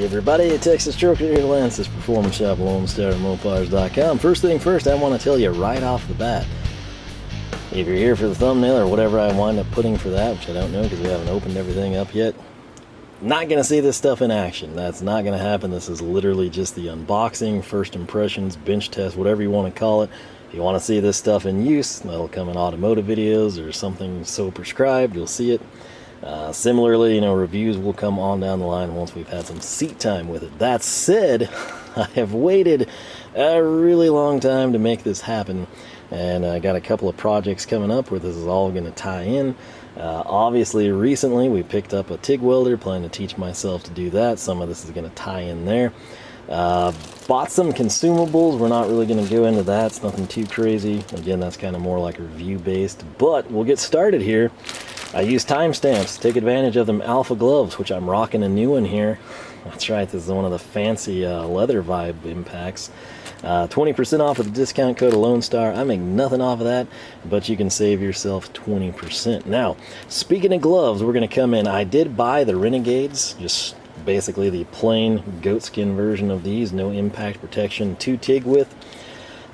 Hey everybody, Tigster here, Lance's Performance Shop, Mopars.com. First thing first, I want to tell you right off the bat, if you're here for the thumbnail or whatever I wind up putting for that, which I don't know because we haven't opened everything up yet, not going to see this stuff in action. That's not going to happen. This is literally just the unboxing, first impressions, bench test, whatever you want to call it. If you want to see this stuff in use, that'll come in automotive videos or something so prescribed, you'll see it. Similarly, reviews will come on down the line once we've had some seat time with it. That said, I have waited a really long time to make this happen, and I got a couple of projects coming up where this is all going to tie in. Obviously, recently we picked up a TIG welder, plan to teach myself to do that. Some of this is going to tie in there. Bought some consumables. We're not really going to go into that. It's nothing too crazy. Again, that's kind of more like review based, but we'll get started here. I use timestamps to take advantage of them Alpha gloves, which I'm rocking a new one here. That's right, this is one of the fancy leather vibe impacts. 20% off with the discount code Lone Star. I make nothing off of that, but you can save yourself 20%. Now, speaking of gloves, we're going to come in. I did buy the Renegades, just basically the plain goatskin version of these, no impact protection to TIG with.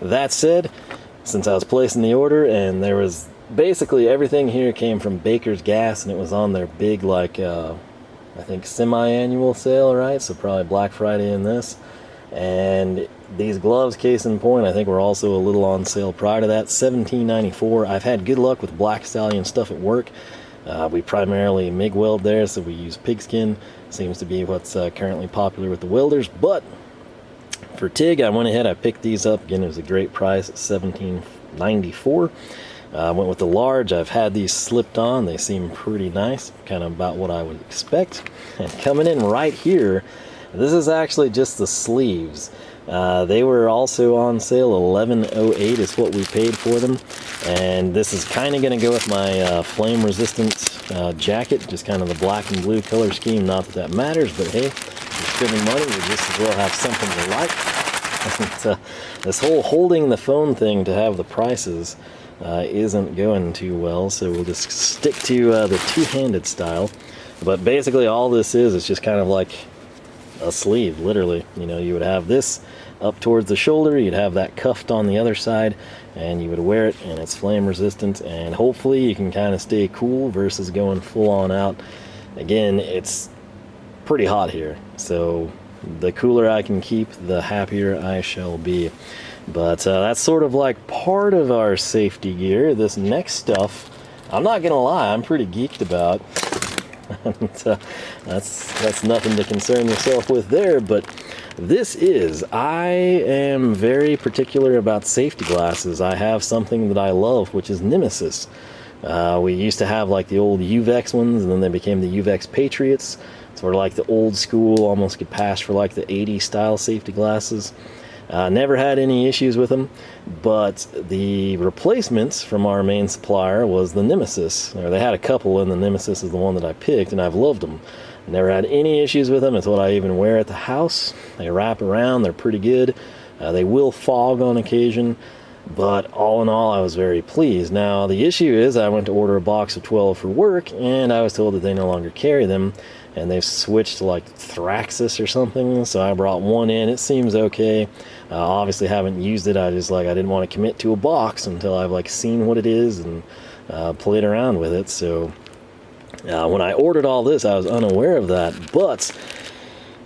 That said, since I was placing the order and there was basically everything here came from Baker's Gas, and it was on their big, like, I think semi-annual sale, right? So probably Black Friday in this. And these gloves, case in point, I think were also a little on sale prior to that, $17.94. I've had good luck with Black Stallion stuff at work. We primarily MIG weld there, so we use pigskin. Seems to be what's currently popular with the welders. But for TIG, I went ahead, I picked these up. Again, it was a great price, $17.94. I went with the large. I've had these slipped on. They seem pretty nice, kind of about what I would expect. And coming in right here, this is actually just the sleeves. They were also on sale. $11.08 is what we paid for them. And this is kind of going to go with my flame resistant jacket, just kind of the black and blue color scheme. Not that that matters, but hey, we're spending money, we just as well have something to like. And, this whole holding the phone thing to have the prices isn't going too well, so we'll just stick to the two-handed style. But basically all this is just kind of like a sleeve, literally. You would have this up towards the shoulder, you'd have that cuffed on the other side, and you would wear it, and it's flame resistant, and hopefully you can kind of stay cool versus going full on out. Again, it's pretty hot here, so the cooler I can keep, the happier I shall be. But that's sort of like part of our safety gear. This next stuff, I'm not gonna lie, I'm pretty geeked about. And, that's nothing to concern yourself with there, but this is, I am very particular about safety glasses. I have something that I love, which is Nemesis. We used to have like the old UVEX ones, and then they became the UVEX Patriots. Sort of like the old school, almost could pass for like the 80s style safety glasses. Never had any issues with them, but the replacements from our main supplier was the Nemesis. Or they had a couple, and the Nemesis is the one that I picked, and I've loved them. Never had any issues with them. It's what I even wear at the house. They wrap around, they're pretty good. They will fog on occasion, but all in all, I was very pleased. Now, the issue is I went to order a box of 12 for work, and I was told that they no longer carry them, and they've switched to like Thraxis or something, so I brought one in. It seems okay. Obviously haven't used it. I didn't want to commit to a box until I've like seen what it is and played around with it. So when I ordered all this, I was unaware of that, but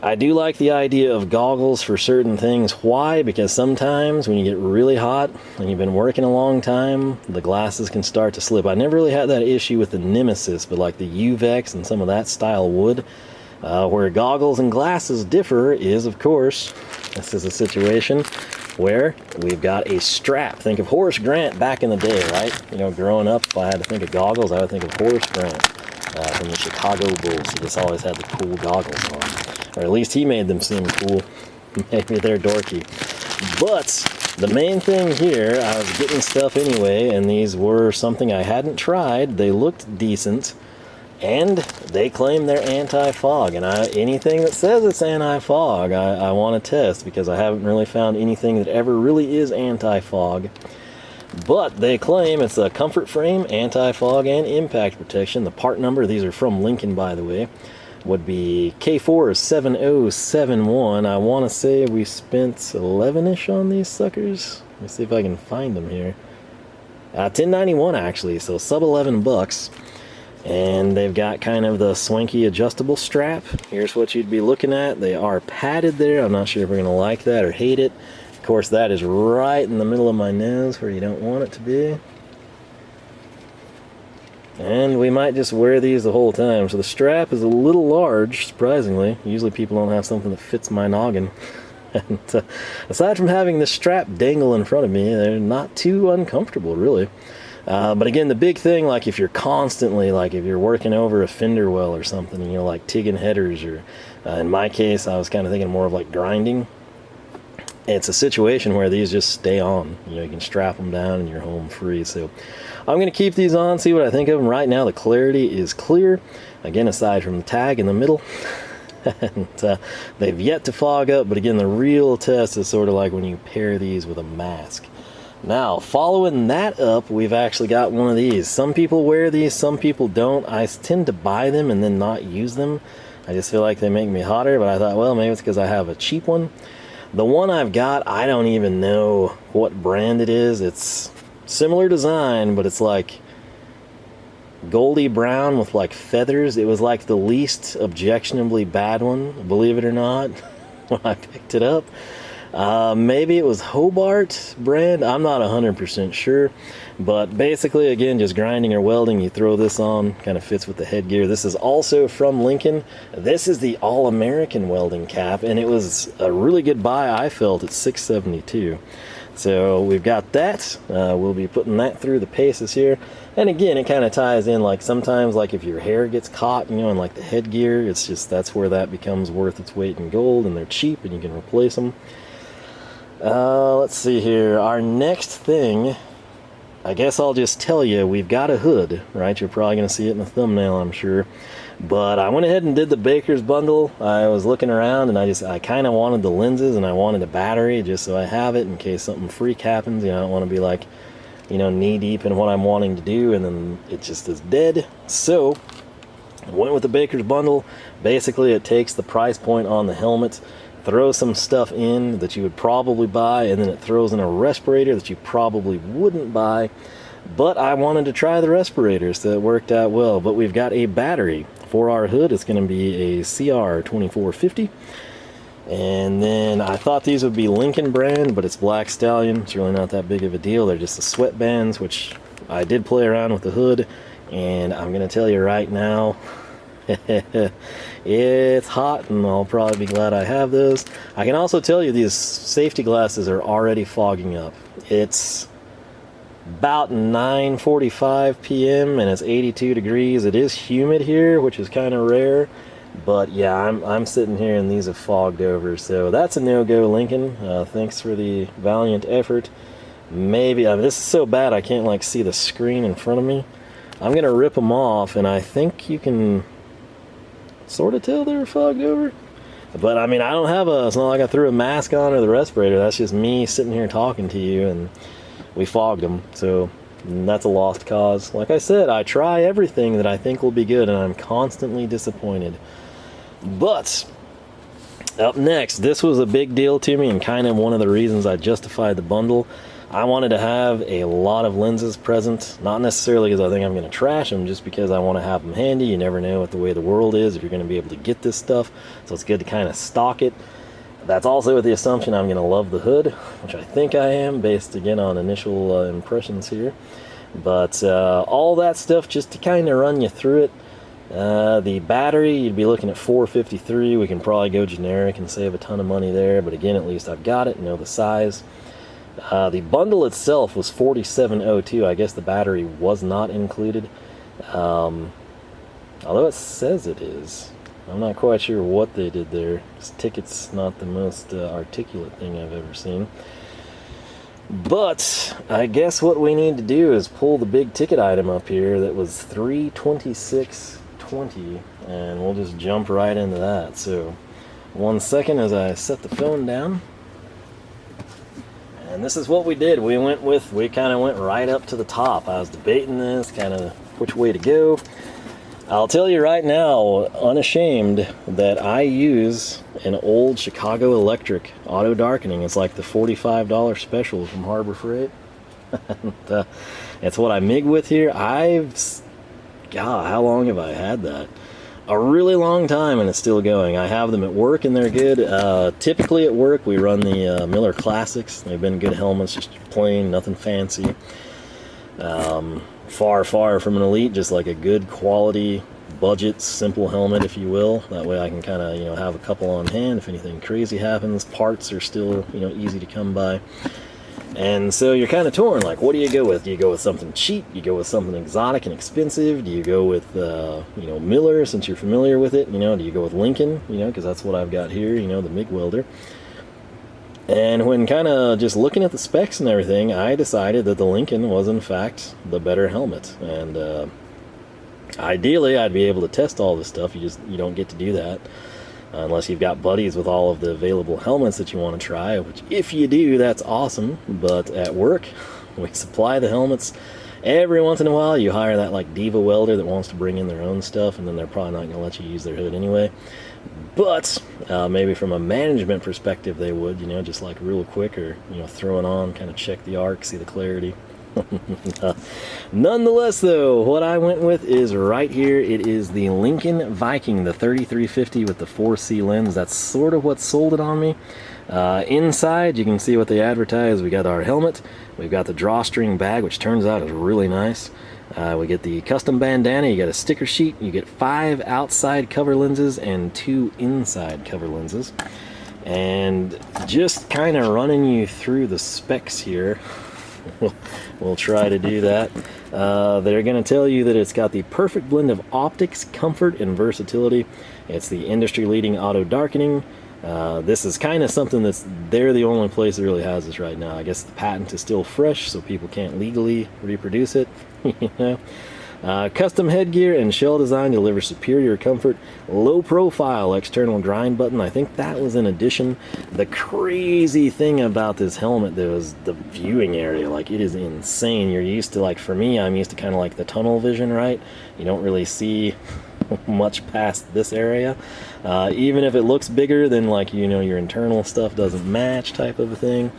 I do like the idea of goggles for certain things. Why? Because sometimes when you get really hot and you've been working a long time, the glasses can start to slip. I never really had that issue with the Nemesis, but like the UVEX and some of that style would. Where goggles and glasses differ is, of course, this is a situation where we've got a strap. Think of Horace Grant back in the day, right? Growing up, if I had to think of goggles, I would think of Horace Grant from the Chicago Bulls. He just always had the cool goggles on. Or at least he made them seem cool. Maybe they're dorky. But the main thing here, I was getting stuff anyway, and these were something I hadn't tried. They looked decent, and they claim they're anti-fog. And anything that says it's anti-fog, I want to test, because I haven't really found anything that ever really is anti-fog. But they claim it's a comfort frame, anti-fog, and impact protection. The part number, these are from Lincoln, by the way. would be K4 7071. I want to say we spent 11-ish on these suckers. Let me see if I can find them here. 1091 actually, so sub 11 bucks. And they've got kind of the swanky adjustable strap. Here's what you'd be looking at. They are padded there. I'm not sure if we're gonna like that or hate it. Of course, that is right in the middle of my nose where you don't want it to be. And we might just wear these the whole time. So the strap is a little large, surprisingly. Usually people don't have something that fits my noggin. And aside from having the strap dangle in front of me, they're not too uncomfortable, really. But again, the big thing, like if you're constantly, like if you're working over a fender well or something, you know, like tigging headers, or in my case, I was kind of thinking more of like grinding. It's a situation where these just stay on. You know, you can strap them down and you're home free. So I'm going to keep these on, see what I think of them. Right now, the clarity is clear. Again, aside from the tag in the middle. And they've yet to fog up, but again, the real test is sort of like when you pair these with a mask. Now, following that up, we've actually got one of these. Some people wear these, some people don't. I tend to buy them and then not use them. I just feel like they make me hotter, but I thought, well, maybe it's because I have a cheap one. The one I've got, I don't even know what brand it is. It's similar design, but it's like goldy brown with like feathers. It was like the least objectionably bad one, believe it or not, when I picked it up. Maybe it was Hobart brand, I'm not 100% sure, but basically, again, just grinding or welding, you throw this on, kind of fits with the headgear. This is also from Lincoln. This is the All-American welding cap, and it was a really good buy, I felt, at $6.72. So we've got that. We'll be putting that through the paces here. And again, it kind of ties in, like sometimes, like if your hair gets caught, you know, in like the headgear, it's just, that's where that becomes worth its weight in gold, and they're cheap and you can replace them. Let's see here. Our next thing, I guess I'll just tell you, we've got a hood, right? You're probably going to see it in the thumbnail, I'm sure. But I went ahead and did the Baker's bundle. I was looking around and I kind of wanted the lenses and I wanted a battery just so I have it in case something freak happens. You know, I don't want to be like, you know, knee deep in what I'm wanting to do and then it just is dead. So I went with the Baker's bundle. Basically, it takes the price point on the helmet, throws some stuff in that you would probably buy, and then it throws in a respirator that you probably wouldn't buy. But I wanted to try the respirators, so it worked out well. But we've got a battery for our hood. It's going to be a CR2450. And then I thought these would be Lincoln brand, but it's Black Stallion. It's really not that big of a deal. They're just the sweatbands, which I did play around with the hood. And I'm going to tell you right now, it's hot, and I'll probably be glad I have those. I can also tell you these safety glasses are already fogging up. It's about 9:45 p.m. and it's 82 degrees. It is humid here, which is kind of rare, but yeah, I'm sitting here and these have fogged over, so that's a no-go, Lincoln. Thanks for the valiant effort. Maybe, I mean, this is so bad I can't like see the screen in front of me. I'm gonna rip them off, and I think you can sort of tell they're fogged over. But I mean, I don't have it's not like I threw a mask on or the respirator. That's just me sitting here talking to you, and we fogged them. So that's a lost cause. Like I said, I try everything that I think will be good, and I'm constantly disappointed. But up next, this was a big deal to me, and kind of one of the reasons I justified the bundle. I wanted to have a lot of lenses present, not necessarily because I think I'm going to trash them, just because I want to have them handy. You never know what the way the world is if you're going to be able to get this stuff, so it's good to kind of stock it. That's also with the assumption I'm going to love the hood, which I think I am, based again on initial impressions here. But all that stuff just to kind of run you through it. The battery, you'd be looking at $453. We can probably go generic and save a ton of money there, but again, at least I've got it, know the size. The bundle itself was $47.02. I guess the battery was not included, although it says it is. I'm not quite sure what they did there. This ticket's not the most articulate thing I've ever seen. But I guess what we need to do is pull the big ticket item up here that was $326.20, and we'll just jump right into that. So 1 second as I set the phone down. And this is what we did. We kind of went right up to the top. I was debating this, kind of which way to go. I'll tell you right now, unashamed, that I use an old Chicago Electric auto darkening. It's like the $45 special from Harbor Freight. And, it's what I MIG with here. God, how long have I had that? A really long time, and it's still going. I have them at work and they're good. Typically at work we run the Miller Classics. They've been good helmets, just plain, nothing fancy. Far from an elite, just like a good quality budget simple helmet, if you will. That way I can kind of, you know, have a couple on hand if anything crazy happens. Parts are still, you know, easy to come by. And so you're kind of torn, like, what do you go with? Do you go with something cheap? Do you go with something exotic and expensive? Do you go with, you know, Miller, since you're familiar with it? You know, do you go with Lincoln? You know, because that's what I've got here, you know, the MIG welder. And when kind of just looking at the specs and everything, I decided that the Lincoln was in fact the better helmet. And ideally I'd be able to test all this stuff. You don't get to do that unless you've got buddies with all of the available helmets that you want to try, which if you do, that's awesome. But at work we supply the helmets. Every once in a while you hire that like diva welder that wants to bring in their own stuff, and then they're probably not going to let you use their hood anyway. But maybe from a management perspective they would, you know, just like real quick, or, you know, throw it on, kind of check the arc, see the clarity. Nonetheless though, what I went with is right here. It is the Lincoln Viking, the 3350 with the 4C lens. That's sort of what sold it on me. Inside you can see what they advertise. We got our helmet, we've got the drawstring bag, which turns out is really nice. We get the custom bandana, you get a sticker sheet, you get 5 outside cover lenses and 2 inside cover lenses. And just kind of running you through the specs here, we'll try to do that. They're going to tell you that it's got the perfect blend of optics, comfort, and versatility. It's the industry-leading auto darkening. This is kind of something they're the only place that really has this right now. I guess the patent is still fresh, so people can't legally reproduce it. You know? Custom headgear and shell design deliver superior comfort. Low profile external grind button. I think that was in addition. The crazy thing about this helmet though is the viewing area. Like, it is insane. You're used to, like, for me, I'm used to kind of like the tunnel vision, right? You don't really see much past this area. Even if it looks bigger, then, like, you know, your internal stuff doesn't match, type of a thing.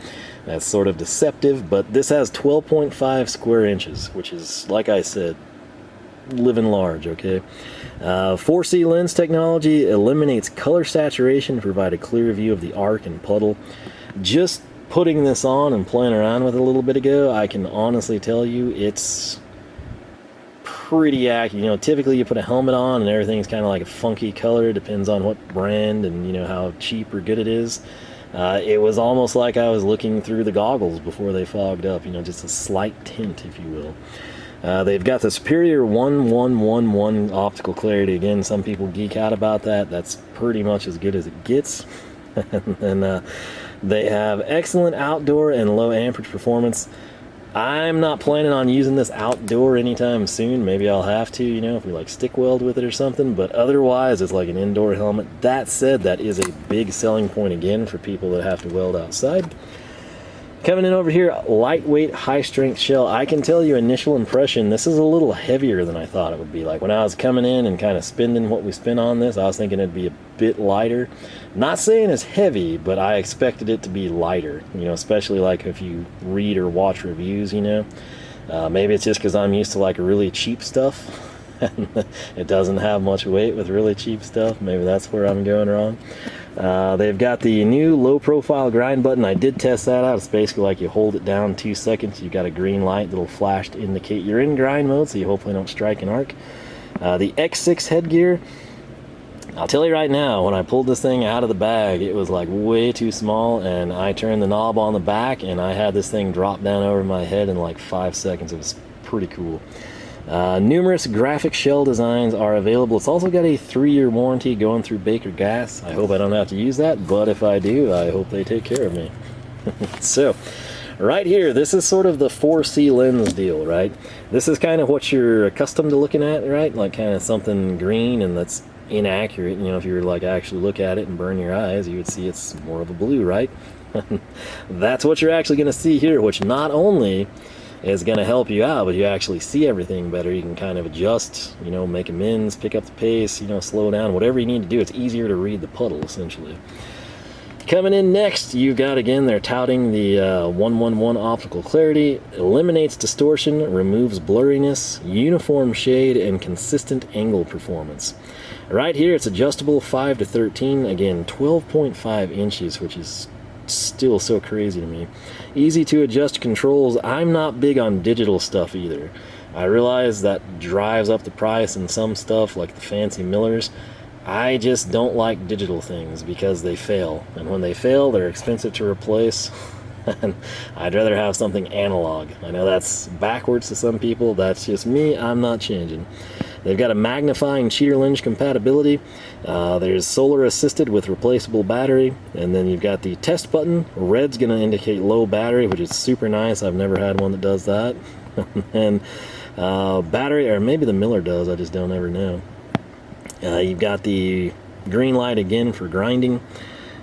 That's sort of deceptive. But this has 12.5 square inches, which is, like I said, living large. Okay. 4C lens technology eliminates color saturation to provide a clear view of the arc and puddle. Just putting this on and playing around with it a little bit ago, I can honestly tell you it's pretty accurate. You know, typically you put a helmet on and everything's kind of like a funky color, depends on what brand and, you know, how cheap or good it is. It was almost like I was looking through the goggles before they fogged up, you know, just a slight tint, if you will. They've got the superior 1111 optical clarity. Again, some people geek out about that. That's pretty much as good as it gets. And they have excellent outdoor and low amperage performance. I'm not planning on using this outdoor anytime soon. Maybe I'll have to, you know, if we like stick weld with it or something, but otherwise it's like an indoor helmet. That said, that is a big selling point again for people that have to weld outside. Coming in over here, lightweight, high-strength shell. I can tell you, initial impression, this is a little heavier than I thought it would be. Like, when I was coming in and kind of spending what we spent on this, I was thinking it'd be a bit lighter. Not saying it's heavy, but I expected it to be lighter, you know, especially like if you read or watch reviews, you know. Maybe it's just because I'm used to like really cheap stuff. It doesn't have much weight with really cheap stuff. Maybe that's where I'm going wrong. They've got the new low profile grind button. I did test that out. It's basically like you hold it down 2 seconds, you got a green light that'll flash to indicate you're in grind mode, so you hopefully don't strike an arc. The X6 headgear, I'll tell you right now, when I pulled this thing out of the bag, it was like way too small, and I turned the knob on the back and I had this thing drop down over my head in like 5 seconds. It was pretty cool. Numerous graphic shell designs are available. It's also got a 3-year warranty going through Baker Gas. I hope I don't have to use that, but if I do, I hope they take care of me. So, right here, this is sort of the 4C lens deal, right? This is kind of what you're accustomed to looking at, right? Like kind of something green and that's inaccurate. You know, if you were like actually look at it and burn your eyes, you would see it's more of a blue, right? That's what you're actually going to see here, which not only is going to help you out, but you actually see everything better. You can kind of adjust, you know, make amends, pick up the pace, you know, slow down, whatever you need to do. It's easier to read the puddle, essentially. Coming in next, you've got, again, they're touting the 111 optical clarity, eliminates distortion, removes blurriness, uniform shade, and consistent angle performance. Right here, it's adjustable 5 to 13, again, 12.5 inches, which is still so crazy to me. Easy to adjust controls. I'm not big on digital stuff either. I realize that drives up the price in some stuff, like the fancy Millers. I just don't like digital things because they fail, and when they fail, they're expensive to replace. And I'd rather have something analog. I know that's backwards to some people. That's just me. I'm not changing. They've got a magnifying cheater lens compatibility. There's solar assisted with replaceable battery, and then you've got the test button. Red's going to indicate low battery, which is super nice. I've never had one that does that. And battery, or maybe the Miller does, I just don't ever know. You've got the green light again for grinding.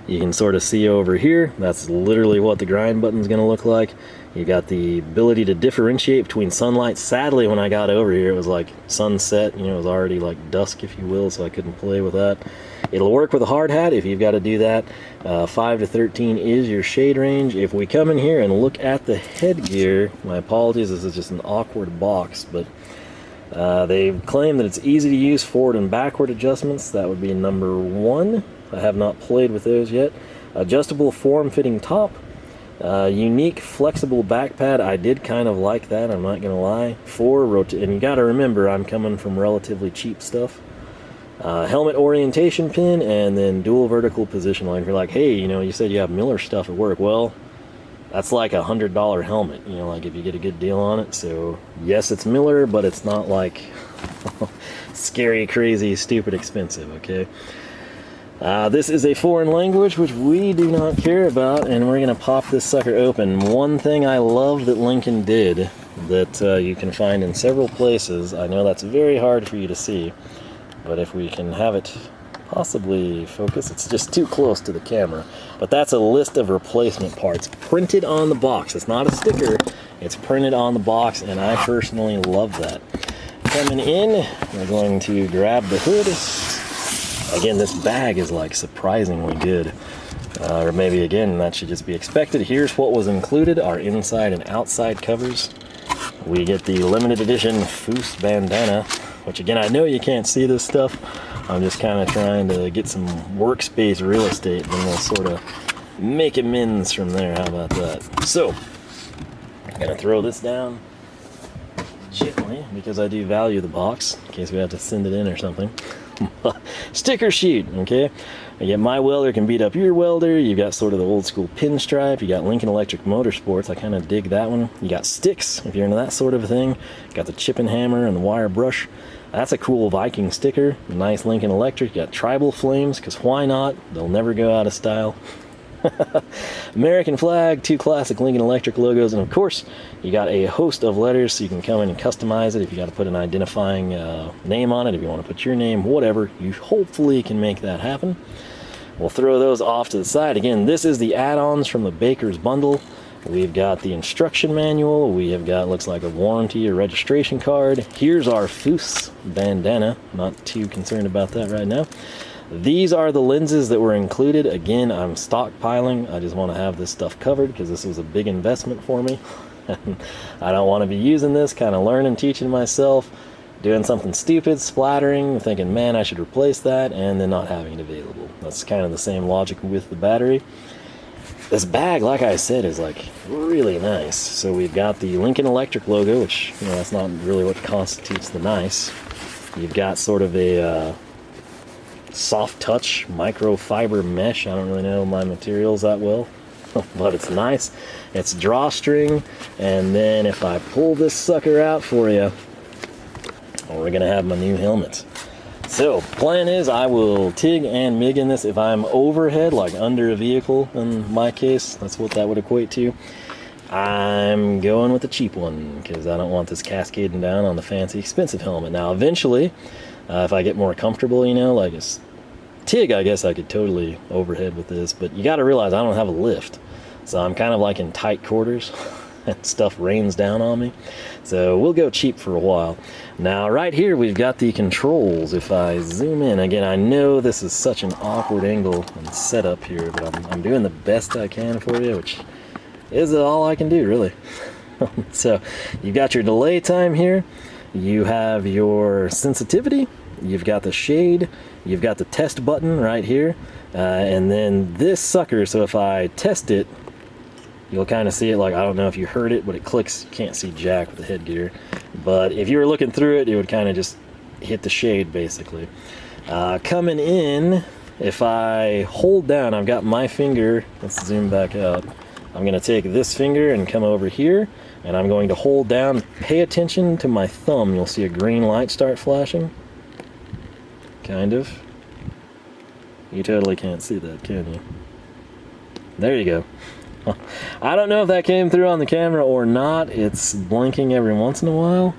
You can sort of see over here, that's literally what the grind button is going to look like. You got the ability to differentiate between sunlight. Sadly, when I got over here, it was like sunset, you know, it was already like dusk, if you will, so I couldn't play with that. It'll work with a hard hat if you've got to do that. 5 to 13 is your shade range. If we come in here and look at the headgear, my apologies, this is just an awkward box, but they claim that it's easy to use forward and backward adjustments. That would be number 1. I have not played with those yet. Adjustable form-fitting top. Unique flexible back pad. I did kind of like that, I'm not gonna lie. And you gotta remember, I'm coming from relatively cheap stuff. Helmet orientation pin, and then dual vertical position line. If you're like, hey, you know, you said you have Miller stuff at work. Well, that's like $100 helmet, you know, like if you get a good deal on it. So yes, it's Miller, but it's not like scary, crazy, stupid expensive, okay? This is a foreign language, which we do not care about, and we're going to pop this sucker open. One thing I love that Lincoln did that you can find in several places, I know that's very hard for you to see, but if we can have it possibly focus, it's just too close to the camera, but that's a list of replacement parts printed on the box. It's not a sticker, it's printed on the box, and I personally love that. Coming in, we're going to grab the hood. Again, this bag is like surprisingly good. Or maybe again, that should just be expected. Here's what was included, our inside and outside covers. We get the limited edition Foos bandana, which again, I know you can't see this stuff. I'm just kind of trying to get some workspace real estate, and then we'll sort of make amends from there. How about that? So, I'm gonna throw this down gently because I do value the box in case we have to send it in or something. Sticker sheet, okay? You get my welder can beat up your welder. You've got sort of the old school pinstripe. You got Lincoln Electric Motorsports. I kind of dig that one. You got sticks if you're into that sort of a thing. Got the chip and hammer and the wire brush. That's a cool Viking sticker. Nice Lincoln Electric. You got tribal flames, because why not? They'll never go out of style. American flag, 2 classic Lincoln Electric logos, and of course you got a host of letters, so you can come in and customize it if you got to put an identifying name on it, if you want to put your name, whatever. You hopefully can make that happen. We'll throw those off to the side. Again, this is the add-ons from the Baker's bundle. We've got the instruction manual. We have got, looks like a warranty or registration card. Here's our Foos bandana. Not too concerned about that right now. These are the lenses that were included. Again, I'm stockpiling. I just want to have this stuff covered because this was a big investment for me. I don't want to be using this, kind of learning, teaching myself, doing something stupid, splattering, thinking, man, I should replace that, and then not having it available. That's kind of the same logic with the battery. This bag, like I said, is like really nice. So we've got the Lincoln Electric logo, which, you know, that's not really what constitutes the nice. You've got sort of a soft touch microfiber mesh. I don't really know my materials that well, but it's nice. It's drawstring, and then if I pull this sucker out for you, we're gonna have my new helmet. So plan is I will TIG and MIG in this if I'm overhead, like under a vehicle in my case. That's what that would equate to. I'm going with the cheap one because I don't want this cascading down on the fancy expensive helmet. Now eventually, if I get more comfortable, you know, like a TIG, I guess I could totally overhead with this, but you got to realize I don't have a lift, so I'm kind of like in tight quarters. stuff rains down on me. So we'll go cheap for a while. Now right here we've got the controls. If I zoom in, again, I know this is such an awkward angle and setup here, but I'm doing the best I can for you, which is all I can do, really. So you've got your delay time here, you have your sensitivity, you've got the shade, you've got the test button right here, and then this sucker, so if I test it, you'll kind of see it, like, I don't know if you heard it, but it clicks. You can't see jack with the headgear, but if you were looking through it, it would kind of just hit the shade basically. Coming in, if I hold down, I've got my finger, let's zoom back out, I'm going to take this finger and come over here, and I'm going to hold down, pay attention to my thumb, you'll see a green light start flashing. Kind of. You totally can't see that, can you? There you go. I don't know if that came through on the camera or not. It's blinking every once in a while.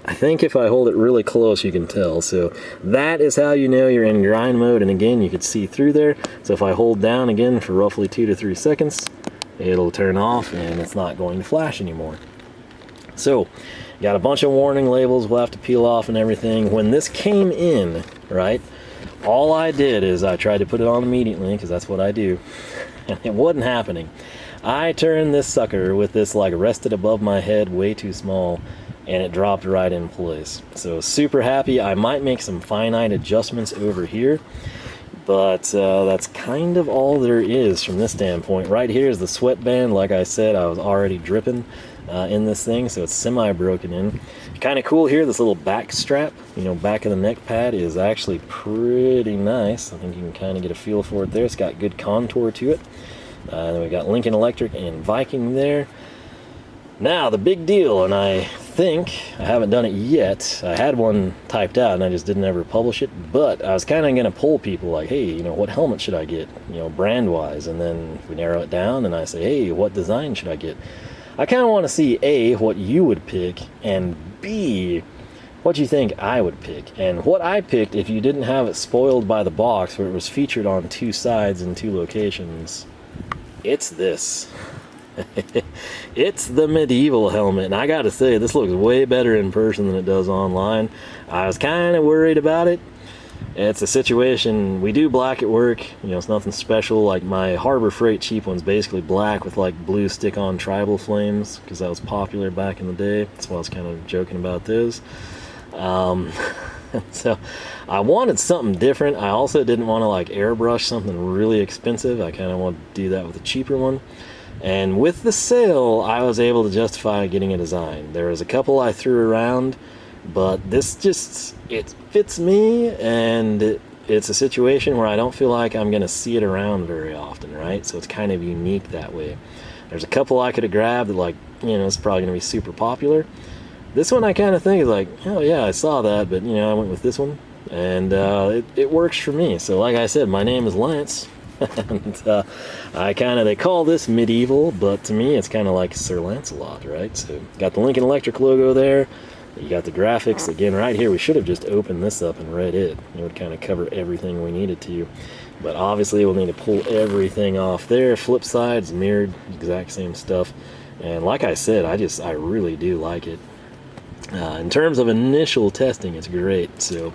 I think if I hold it really close you can tell. So that is how you know you're in grind mode, and again you can see through there. So if I hold down again for roughly 2 to 3 seconds, it'll turn off and it's not going to flash anymore. So got a bunch of warning labels we'll have to peel off and everything. When this came in, right, all I did is I tried to put it on immediately, because that's what I do, and it wasn't happening. I turned this sucker with this like rested above my head, way too small, and it dropped right in place. So super happy. I might make some finite adjustments over here, but that's kind of all there is from this standpoint. Right here is the sweatband. Like I said, I was already dripping in this thing, so it's semi-broken in. Kind of cool here, this little back strap, you know, back of the neck pad is actually pretty nice. I think you can kind of get a feel for it there. It's got good contour to it. Then we got Lincoln Electric and Viking there. Now the big deal, and I think I haven't done it yet. I had one typed out and I just didn't ever publish it, but I was kind of going to poll people like, hey, you know, what helmet should I get, you know, brand wise, and then we narrow it down and I say, hey, what design should I get? I kind of want to see A, what you would pick, and B, what you think I would pick. And what I picked, if you didn't have it spoiled by the box where it was featured on 2 sides in 2 locations, it's this. It's the medieval helmet, and I gotta say, this looks way better in person than it does online. I was kind of worried about it. It's a situation, we do black at work, you know, it's nothing special. Like my Harbor Freight cheap one's basically black with like blue stick-on tribal flames, because that was popular back in the day. That's why I was kind of joking about this. So I wanted something different. I also didn't want to like airbrush something really expensive. I kind of wanted to do that with a cheaper one. And with the sale, I was able to justify getting a design. There was a couple I threw around, but this just, it fits me, and it's a situation where I don't feel like I'm going to see it around very often, right? So it's kind of unique that way. There's a couple I could have grabbed that, like, you know, it's probably going to be super popular. This one I kind of think is like, oh yeah, I saw that, but, you know, I went with this one, and it works for me. So like I said, my name is Lance. And I kind of, they call this medieval, but to me it's kind of like Sir Lancelot, right? So got the Lincoln Electric logo there, you got the graphics again right here. We should have just opened this up and read it. It would kind of cover everything we needed to, but obviously we'll need to pull everything off there. Flip sides, mirrored, exact same stuff. And like I said, I really do like it. In terms of initial testing, it's great. So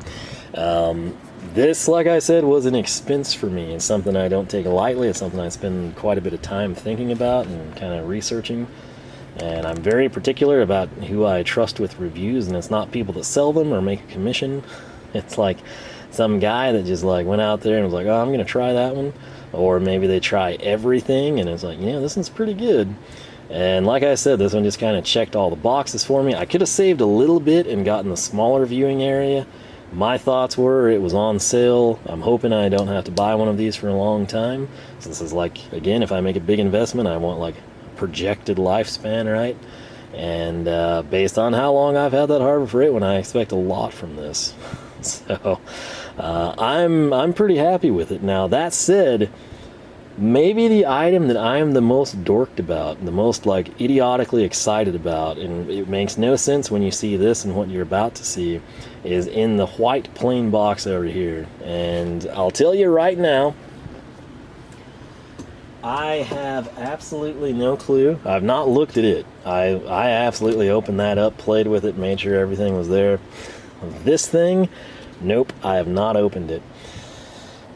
this, like I said, was an expense for me. It's something I don't take lightly. It's something I spend quite a bit of time thinking about and kind of researching. And I'm very particular about who I trust with reviews, and it's not people that sell them or make a commission. It's like some guy that just like went out there and was like, oh, I'm going to try that one. Or maybe they try everything and it's like, you know, this one's pretty good. And like I said, this one just kind of checked all the boxes for me. I could have saved a little bit and gotten the smaller viewing area. My thoughts were it was on sale. I'm hoping I don't have to buy one of these for a long time. So this is like, again, if I make a big investment, I want like projected lifespan, right? And based on how long I've had that Harbor Freight one, I expect a lot from this. So I'm pretty happy with it. Now that said, maybe the item that I am the most dorked about, the most like idiotically excited about, and it makes no sense when you see this and what you're about to see, is in the white plain box over here. And I'll tell you right now, I have absolutely no clue. I've not looked at it. I absolutely opened that up, played with it, made sure everything was there. This thing, nope, I have not opened it.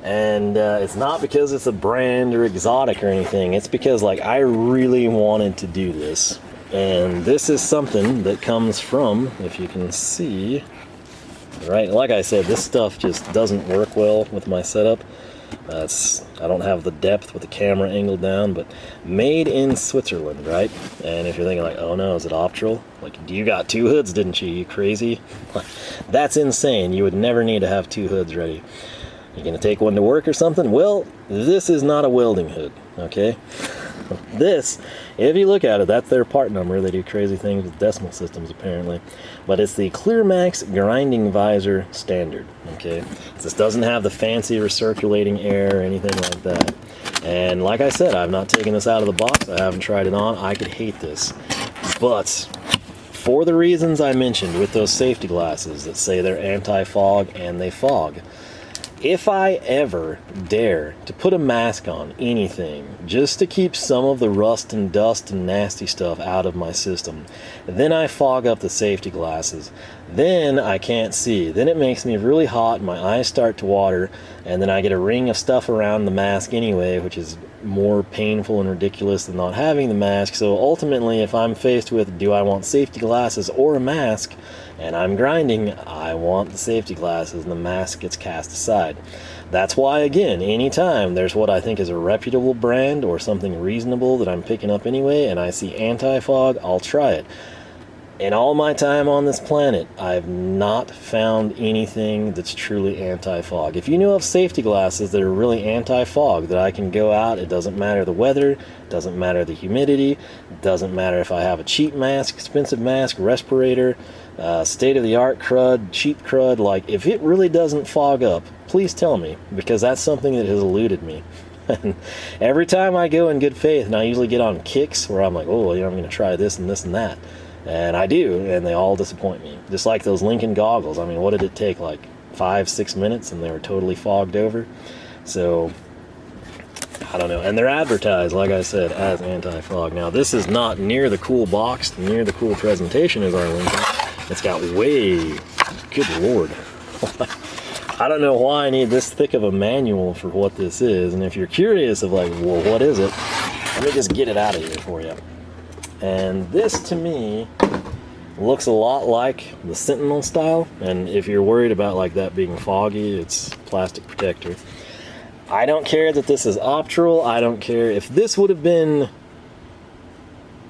And it's not because it's a brand or exotic or anything. It's because, like, I really wanted to do this. And this is something that comes from, if you can see, right, like I said, this stuff just doesn't work well with my setup. I don't have the depth with the camera angled down, but made in Switzerland, right? And if you're thinking like, oh no, is it Optrel? Like, you got two hoods, didn't you? You crazy? That's insane. You would never need to have two hoods ready. You're gonna take one to work or something? Well, this is not a welding hood, okay? This, if you look at it, that's their part number. They do crazy things with decimal systems apparently, but it's the ClearMaxx grinding visor standard, okay? This doesn't have the fancy recirculating air or anything like that. And like I said, I've not taken this out of the box. I haven't tried it on. I could hate this, but for the reasons I mentioned with those safety glasses that say they're anti-fog and they fog, if I ever dare to put a mask on anything just to keep some of the rust and dust and nasty stuff out of my system, then I fog up the safety glasses. Then I can't see. Then it makes me really hot and my eyes start to water, and then I get a ring of stuff around the mask anyway, which is more painful and ridiculous than not having the mask. So ultimately, if I'm faced with, do I want safety glasses or a mask, and I'm grinding, I want the safety glasses, and the mask gets cast aside. That's why, again, anytime there's what I think is a reputable brand or something reasonable that I'm picking up anyway, and I see anti-fog, I'll try it. In all my time on this planet, I've not found anything that's truly anti-fog. If you know of safety glasses that are really anti-fog, that I can go out, it doesn't matter the weather, it doesn't matter the humidity, it doesn't matter if I have a cheap mask, expensive mask, respirator, state-of-the-art crud, cheap crud, like, if it really doesn't fog up, please tell me, because that's something that has eluded me. And every time I go in good faith, and I usually get on kicks where I'm like, oh, you know, I'm going to try this and this and that. And I do, and they all disappoint me. Just like those Lincoln goggles. I mean, what did it take, like 5-6 minutes, and they were totally fogged over? So, I don't know. And they're advertised, like I said, as anti-fog. Now, this is not near the cool box, near the cool presentation as our Lincoln. It's got way, good lord. I don't know why I need this thick of a manual for what this is. And if you're curious of like, well, what is it? Let me just get it out of here for you. And this, to me, looks a lot like the Sentinel style. And if you're worried about like that being foggy, it's plastic protector. I don't care that this is Optrel. I don't care if this would have been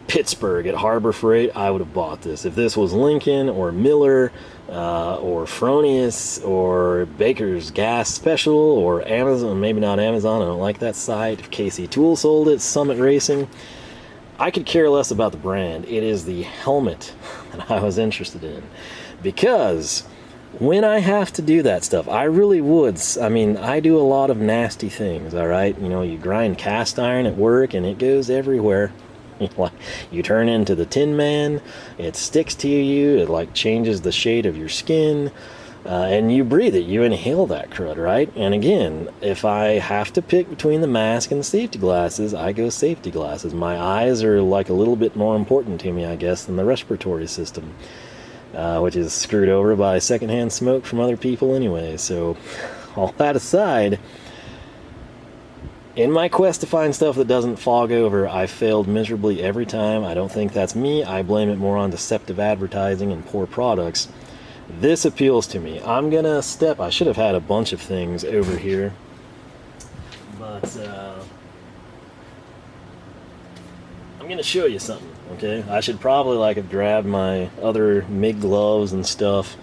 Pittsburgh at Harbor Freight, I would have bought this. If this was Lincoln or Miller or Fronius or Baker's Gas Special or Amazon, maybe not Amazon, I don't like that site. If KC Tool sold it, Summit Racing, I could care less about the brand. It is the helmet that I was interested in, because when I have to do that stuff, I really would. I mean, I do a lot of nasty things, all right? You know, you grind cast iron at work and it goes everywhere. You turn into the Tin Man, it sticks to you, it like changes the shade of your skin, and you breathe it, you inhale that crud, right? And again, if I have to pick between the mask and the safety glasses, I go safety glasses. My eyes are like a little bit more important to me, I guess, than the respiratory system, which is screwed over by secondhand smoke from other people anyway. So all that aside, in my quest to find stuff that doesn't fog over, I failed miserably every time. I don't think that's me. I blame it more on deceptive advertising and poor products. This appeals to me. I'm gonna step, I should have had a bunch of things over here, but I'm gonna show you something, okay? I should probably like have grabbed my other MIG gloves and stuff.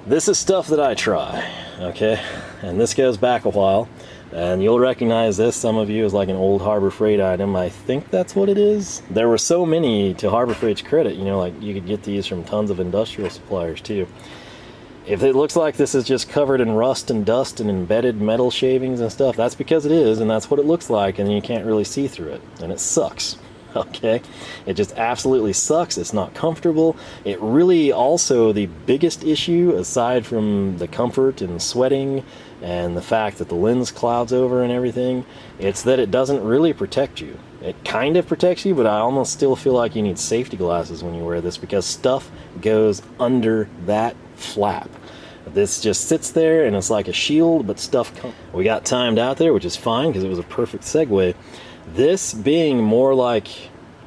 This is stuff that I try, okay? And this goes back a while. And you'll recognize this, some of you, as like an old Harbor Freight item. I think that's what it is. There were so many, to Harbor Freight's credit, you know, like you could get these from tons of industrial suppliers too. If it looks like this is just covered in rust and dust and embedded metal shavings and stuff, that's because it is, and that's what it looks like, and you can't really see through it, and it sucks. Okay, it just absolutely sucks. It's not comfortable. It really also, the biggest issue aside from the comfort and sweating and the fact that the lens clouds over and everything, it's that it doesn't really protect you. It kind of protects you, but I almost still feel like you need safety glasses when you wear this, because stuff goes under that flap. This just sits there and it's like a shield, but stuff comes. We got timed out there, which is fine because it was a perfect segue. This being more like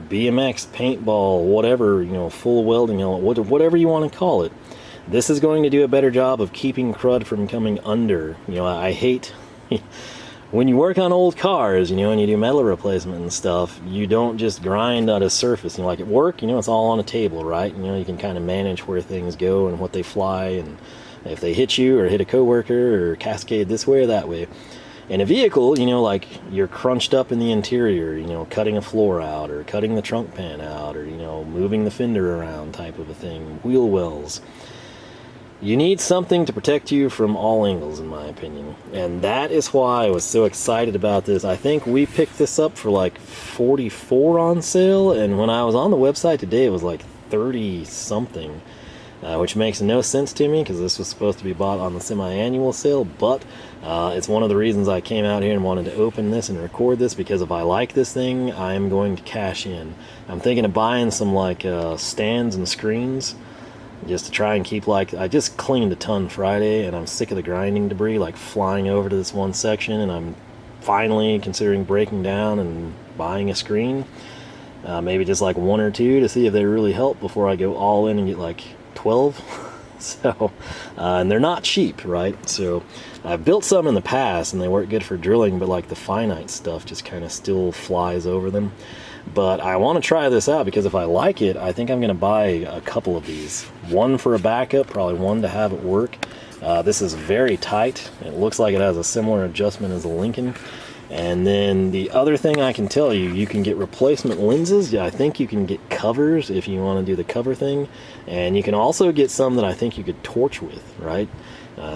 BMX, paintball, whatever, you know, full welding, whatever you want to call it, this is going to do a better job of keeping crud from coming under. You know, I hate when you work on old cars, you know, and you do metal replacement and stuff, you don't just grind on a surface. You know, like at work, you know, it's all on a table, right? You know, you can kind of manage where things go and what they fly, and if they hit you or hit a coworker or cascade this way or that way. In a vehicle, you know, like you're crunched up in the interior, you know, cutting a floor out or cutting the trunk pan out, or, you know, moving the fender around type of a thing, wheel wells. You need something to protect you from all angles, in my opinion. And that is why I was so excited about this. I think we picked this up for like $44 on sale, and when I was on the website today, it was like 30 something. Which makes no sense to me because this was supposed to be bought on the semi-annual sale, but it's one of the reasons I came out here and wanted to open this and record this, because if I like this thing, I'm going to cash in. I'm thinking of buying some like stands and screens just to try and keep, like, I just cleaned a ton Friday and I'm sick of the grinding debris like flying over to this one section, and I'm finally considering breaking down and buying a screen. Maybe just like one or two to see if they really help before I go all in and get like 12. So and they're not cheap, right? So I've built some in the past and they work good for drilling, but like the finite stuff just kind of still flies over them. But I want to try this out because if I like it, I think I'm going to buy a couple of these. One for a backup, probably one to have at work. This is very tight. It looks like it has a similar adjustment as a Lincoln. And then the other thing I can tell you, you can get replacement lenses. Yeah, I think you can get covers if you want to do the cover thing. And you can also get some that I think you could torch with, right?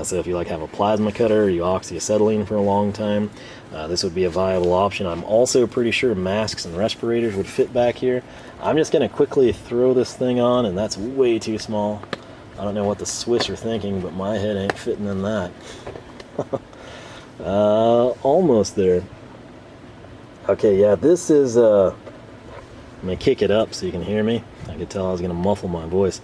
So if you like have a plasma cutter, you oxyacetylene for a long time, this would be a viable option. I'm also pretty sure masks and respirators would fit back here. I'm just going to quickly throw this thing on, and that's way too small. I don't know what the Swiss are thinking, but my head ain't fitting in that. Almost there. Okay, yeah, this is, I'm going to kick it up so you can hear me. I could tell I was going to muffle my voice.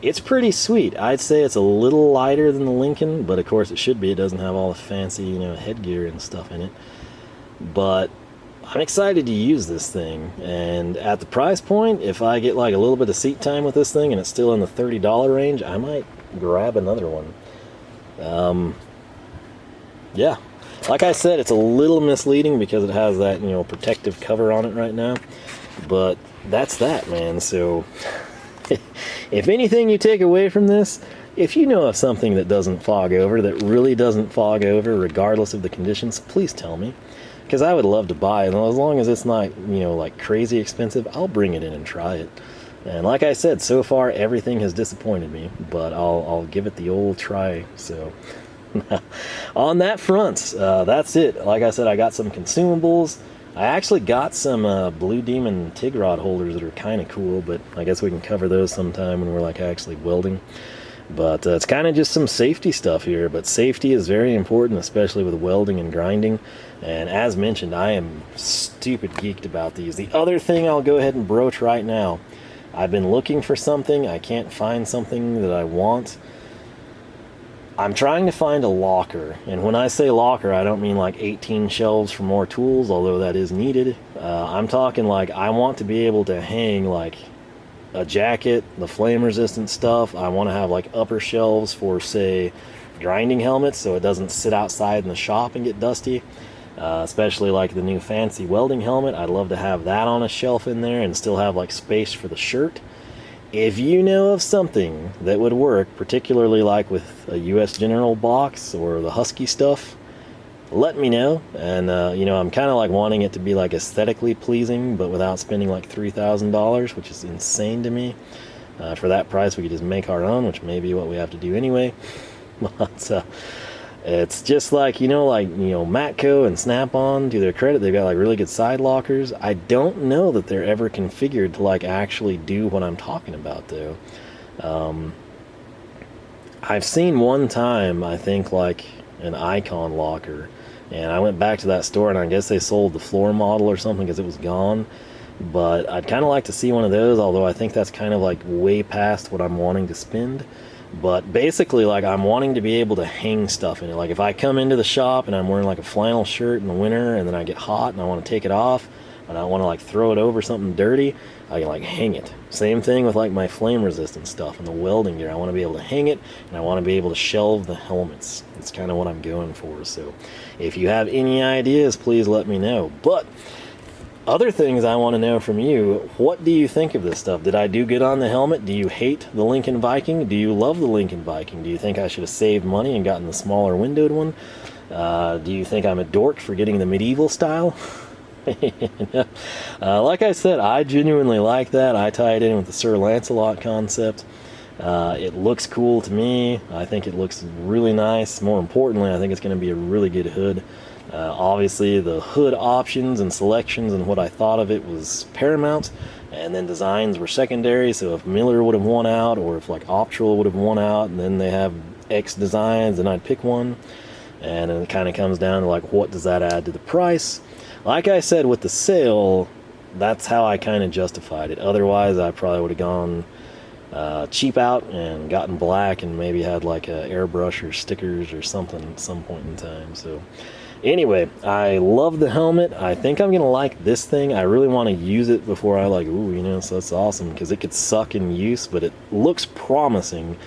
It's pretty sweet. I'd say it's a little lighter than the Lincoln, but of course it should be. It doesn't have all the fancy, you know, headgear and stuff in it. But I'm excited to use this thing, and at the price point, if I get like a little bit of seat time with this thing and it's still in the $30 range, I might grab another one. Yeah. Like I said, it's a little misleading because it has that, you know, protective cover on it right now. But that's that, man. So if anything you take away from this, if you know of something that doesn't fog over, that really doesn't fog over regardless of the conditions, please tell me. Because I would love to buy it. And as long as it's not, you know, like crazy expensive, I'll bring it in and try it. And like I said, so far everything has disappointed me. But I'll give it the old try, so... On that front, that's it. Like I said, I got some consumables. I actually got some Blue Demon TIG rod holders that are kind of cool, but I guess we can cover those sometime when we're like actually welding. But it's kind of just some safety stuff here, but safety is very important, especially with welding and grinding. And as mentioned, I am stupid geeked about these. The other thing I'll go ahead and broach right now, I've been looking for something. I can't find something that I want. I'm trying to find a locker, and when I say locker, I don't mean like 18 shelves for more tools, although that is needed. I'm talking like I want to be able to hang like a jacket, the flame resistant stuff. I want to have like upper shelves for, say, grinding helmets so it doesn't sit outside in the shop and get dusty. Especially like the new fancy welding helmet. I'd love to have that on a shelf in there and still have like space for the shirt. If you know of something that would work, particularly like with a US General box or the Husky stuff, let me know. And you know, I'm kind of like wanting it to be like aesthetically pleasing, but without spending like $3,000, which is insane to me. For that price, we could just make our own, which may be what we have to do anyway. But It's just like, Matco and Snap-on, to their credit, they've got like really good side lockers. I don't know that they're ever configured to like actually do what I'm talking about though. I've seen one time, I think, like an Icon locker, and I went back to that store and I guess they sold the floor model or something because it was gone. But I'd kind of like to see one of those, although I think that's kind of like way past what I'm wanting to spend. But basically, like, I'm wanting to be able to hang stuff in it. Like if I come into the shop and I'm wearing like a flannel shirt in the winter and then I get hot and I want to take it off and I want to like throw it over something dirty, I can like hang it. Same thing with like my flame resistant stuff and the welding gear. I want to be able to hang it, and I want to be able to shelve the helmets. That's kind of what I'm going for. So if you have any ideas, please let me know. But other things I want to know from you, what do you think of this stuff? Did I do good on the helmet? Do you hate the Lincoln Viking? Do you love the Lincoln Viking? Do you think I should have saved money and gotten the smaller windowed one? Do you think I'm a dork for getting the medieval style? Like I said, I genuinely like that. I tie it in with the Sir Lancelot concept. It looks cool to me. I think it looks really nice. More importantly, I think it's going to be a really good hood. Obviously, the hood options and selections and what I thought of it was paramount, and then designs were secondary. So if Miller would have won out, or if like Optrel would have won out, and then they have X designs, then I'd pick one. And then it kind of comes down to like, what does that add to the price? Like I said, with the sale, that's how I kind of justified it. Otherwise, I probably would have gone cheap out and gotten black and maybe had like a airbrush or stickers or something at some point in time. So anyway, I love the helmet. I think I'm gonna like this thing. I really want to use it before I like, so that's awesome, because it could suck in use, but it looks promising.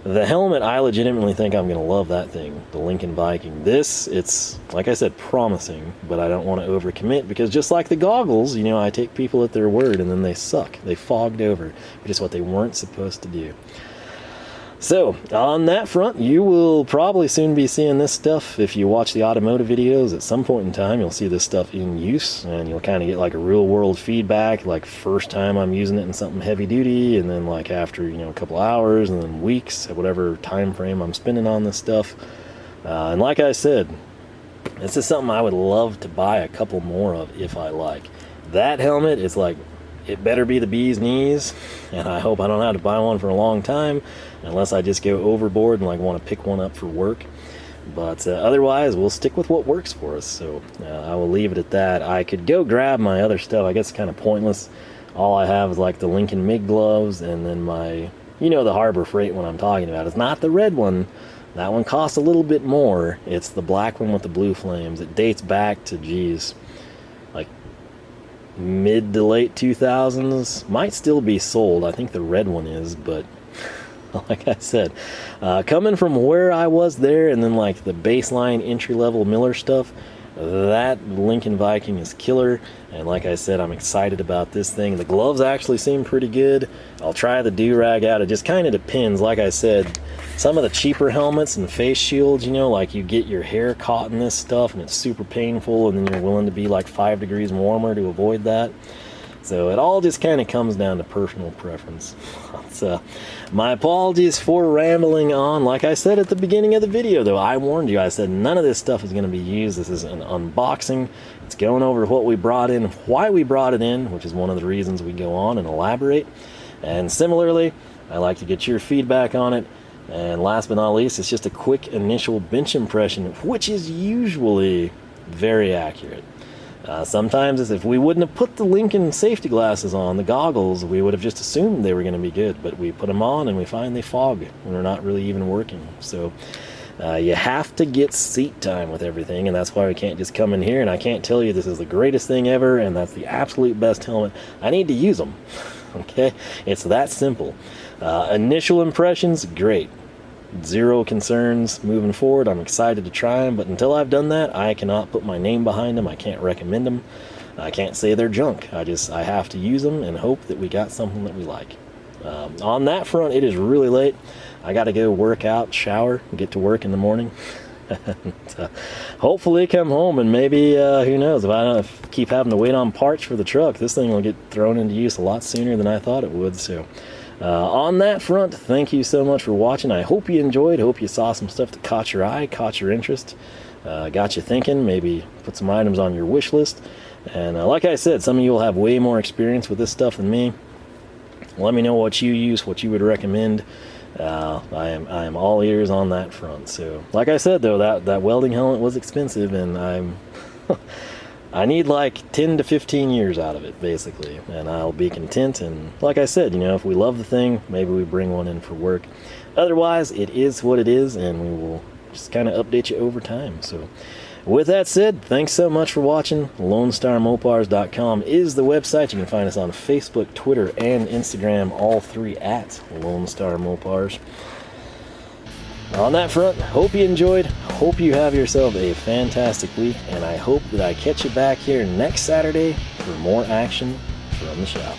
The helmet, I legitimately think I'm going to love that thing, the Lincoln Viking. This, it's, like I said, promising, but I don't want to overcommit, because just like the goggles, I take people at their word and then they suck. They fogged over, which is what they weren't supposed to do. So, on that front, you will probably soon be seeing this stuff. If you watch the automotive videos, at some point in time, you'll see this stuff in use, and you'll kind of get like a real-world feedback, like first time I'm using it in something heavy-duty, and then like after, a couple hours, and then weeks, whatever time frame I'm spending on this stuff. And like I said, this is something I would love to buy a couple more of if I like. That helmet is like, it better be the bee's knees, and I hope I don't have to buy one for a long time, unless I just go overboard and like want to pick one up for work. But otherwise, we'll stick with what works for us. So I will leave it at that. I could go grab my other stuff. I guess it's kind of pointless. All I have is like the Lincoln MIG gloves, and then my, the Harbor Freight one I'm talking about. It's not the red one. That one costs a little bit more. It's the black one with the blue flames. It dates back to, like mid to late 2000s. Might still be sold. I think the red one is, but like I said, coming from where I was there, and then like the baseline entry-level Miller stuff, that Lincoln Viking is killer. And like I said, I'm excited about this thing. The gloves actually seem pretty good. I'll try the do-rag out. It just kind of depends. Like I said, some of the cheaper helmets and face shields, like you get your hair caught in this stuff and it's super painful, and then you're willing to be like 5 degrees warmer to avoid that. So it all just kind of comes down to personal preference. So my apologies for rambling on. Like I said at the beginning of the video, though, I warned you. I said none of this stuff is going to be used. This is an unboxing. It's going over what we brought in, why we brought it in, which is one of the reasons we go on and elaborate. And similarly, I like to get your feedback on it. And last but not least, it's just a quick initial bench impression, which is usually very accurate. Sometimes, as if we wouldn't have put the Lincoln safety glasses on, the goggles, we would have just assumed they were going to be good, but we put them on and we find they fog when they're not really even working. So you have to get seat time with everything, and that's why we can't just come in here and I can't tell you this is the greatest thing ever and that's the absolute best helmet. I need to use them. Okay, it's that simple. Initial impressions, great. Zero concerns moving forward. I'm excited to try them, but until I've done that, I cannot put my name behind them. I can't recommend them. I can't say they're junk. I have to use them and hope that we got something that we like. On that front, it is really late. I got to go work out, shower, and get to work in the morning. And, hopefully come home and maybe, who knows, if I don't keep having to wait on parts for the truck, this thing will get thrown into use a lot sooner than I thought it would. So On that front, thank you so much for watching. I hope you enjoyed. Hope you saw some stuff that caught your eye, caught your interest, got you thinking, maybe put some items on your wish list. And like I said, some of you will have way more experience with this stuff than me. Let me know what you use, what you would recommend. I am all ears on that front. So, like I said though, that welding helmet was expensive, and I need like 10 to 15 years out of it, basically, and I'll be content. And like I said, you know, if we love the thing, maybe we bring one in for work. Otherwise, it is what it is, and we will just kind of update you over time. So with that said, thanks so much for watching. LoneStarMopars.com is the website. You can find us on Facebook, Twitter, and Instagram, all three at Lone Star Mopars. On that front, hope you enjoyed, hope you have yourself a fantastic week, and I hope that I catch you back here next Saturday for more action from the shop.